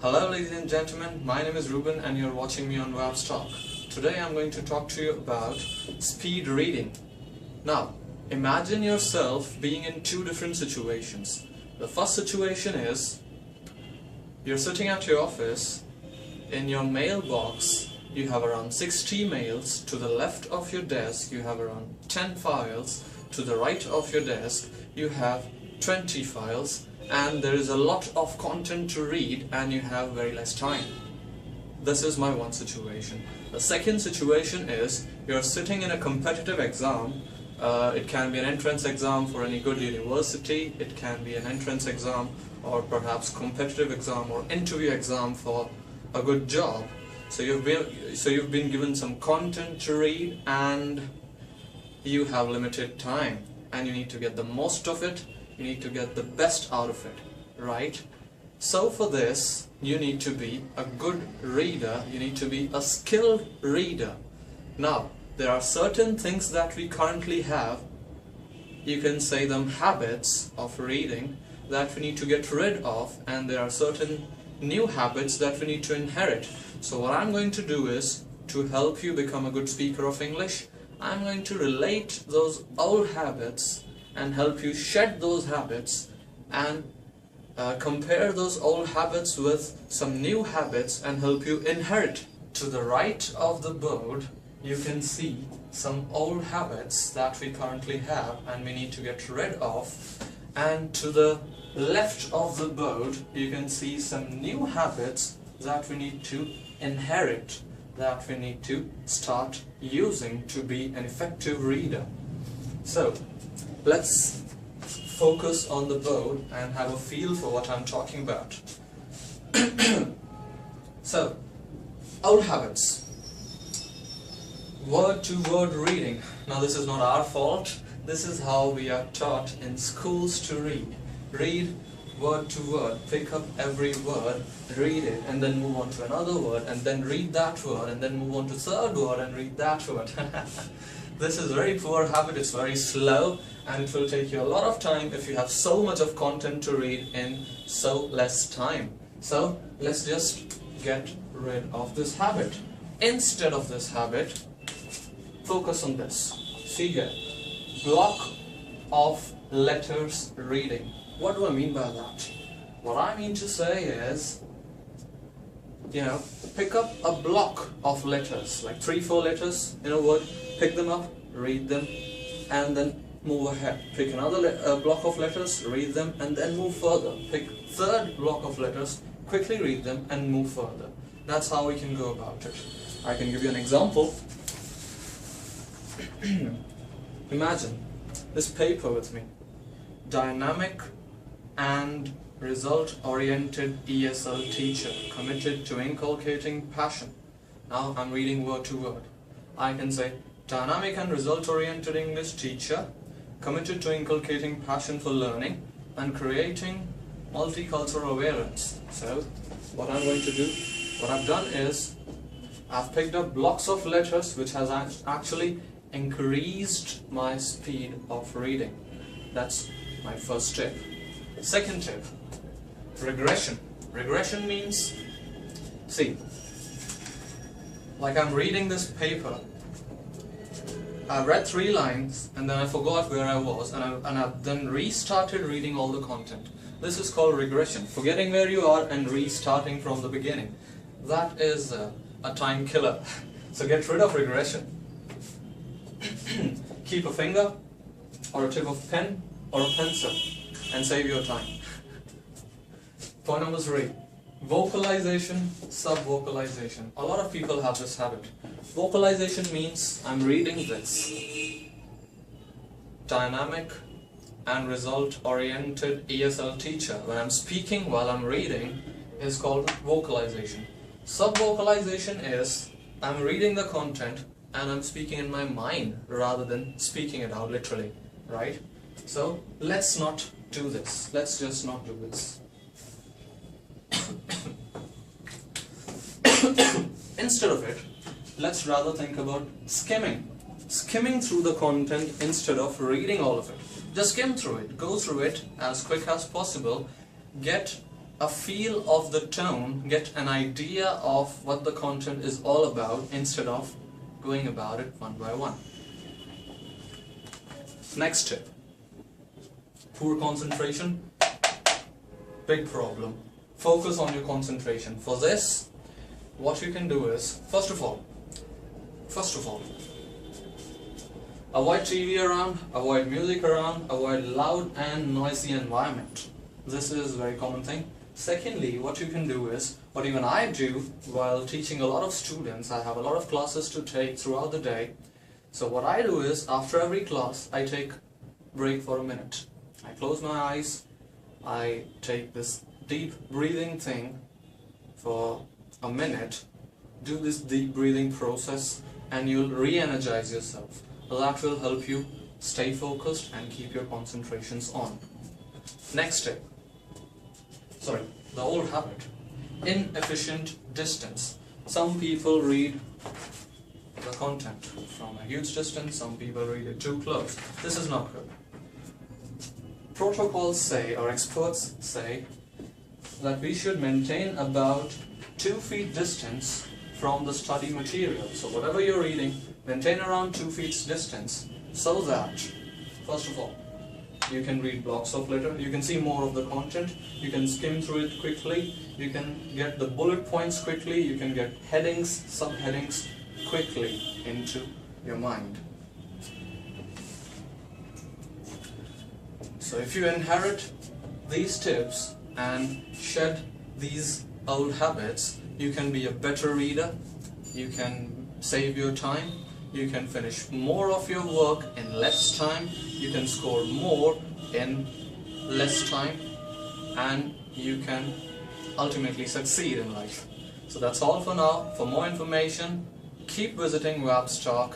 Hello ladies and gentlemen, my name is Ruben and you're watching me on Web's Talk. Today I'm going to talk to you about speed reading. Now, imagine yourself being in two different situations. The first situation is, you're sitting at your office. In your mailbox you have around 60 mails. To the left of your desk you have around 10 files. To the right of your desk you have 20 files, and there is a lot of content to read and you have very less time. This is my one situation. The second situation is, you're sitting in a competitive exam. It can be an entrance exam for any good university, it can be an entrance exam or perhaps competitive exam or interview exam for a good job. So you've been given some content to read and you have limited time and you need to get the most of it. You need to get the best out of it, right? So for this, you need to be a good reader, you need to be a skilled reader. Now, there are certain things that we currently have, you can say them habits of reading, that we need to get rid of, and there are certain new habits that we need to inherit. So what I'm going to do is, to help you become a good speaker of English, I'm going to relate those old habits and help you shed those habits and compare those old habits with some new habits and help you inherit. To the right of the board you can see some old habits that we currently have and we need to get rid of, and to the left of the board you can see some new habits that we need to inherit, that we need to start using to be an effective reader. So let's focus on the board and have a feel for what I'm talking about. So, old habits. Word-to-word reading. Now this is not our fault. This is how we are taught in schools to read. Read word to word. Pick up every word, read it, and then move on to another word, and then read that word, and then move on to third word and read that word. This is a very poor habit, it's very slow, and it will take you a lot of time if you have so much of content to read in so less time. So let's just get rid of this habit. Instead of this habit, focus on this. See here, block of letters reading. What do I mean by that? What I mean to say is, pick up a block of letters, like 3-4 letters in a word, pick them up, read them, and then move ahead. Pick another block of letters, read them, and then move further. Pick third block of letters, quickly read them, and move further. That's how we can go about it. I can give you an example. Imagine this paper with me. Dynamic and result-oriented ESL teacher, committed to inculcating passion. Now I'm reading word to word. I can say, dynamic and result-oriented English teacher, committed to inculcating passion for learning and creating multicultural awareness. So, what I'm going to do, what I've done is, I've picked up blocks of letters which has actually increased my speed of reading. That's my first tip. Second tip, regression. Regression means, see, like I'm reading this paper, I read 3 lines and then I forgot where I was, and I've then restarted reading all the content. This is called regression, forgetting where you are and restarting from the beginning. That is a time killer. So get rid of regression. Keep a finger or a tip of pen or a pencil and save your time. Point number 3. Vocalization, sub-vocalization. A lot of people have this habit. Vocalization means I'm reading this. Dynamic and result-oriented ESL teacher. When I'm speaking while I'm reading is called vocalization. Sub-vocalization is I'm reading the content and I'm speaking in my mind rather than speaking it out literally, right? So let's not do this. Let's just not do this. Instead of it, let's rather think about skimming. Skimming through the content instead of reading all of it. Just skim through it, go through it as quick as possible, get a feel of the tone, get an idea of what the content is all about instead of going about it one by one. Next tip, poor concentration, big problem. Focus on your concentration. For this, what you can do is, first of all, avoid TV around, avoid music around, avoid loud and noisy environment. This is a very common thing. Secondly, what you can do is, what even I do while teaching a lot of students, I have a lot of classes to take throughout the day. So what I do is, after every class, I take break for a minute. I close my eyes, I take this deep breathing thing for a minute, do this deep breathing process, and you'll re-energize yourself. That will help you stay focused and keep your concentrations on. Next tip, the old habit, inefficient distance. Some people read the content from a huge distance, some people read it too close. This is not good. Protocols say, or experts say, that we should maintain about 2 feet distance from the study material. So whatever you're reading, maintain around 2 feet distance, so that, first of all, you can read blocks of letter, you can see more of the content, you can skim through it quickly, you can get the bullet points quickly, you can get headings, subheadings quickly into your mind. So if you inherit these tips and shed these old habits, you can be a better reader, you can save your time, you can finish more of your work in less time, you can score more in less time, and you can ultimately succeed in life. So that's all for now. For more information, keep visiting Webstock.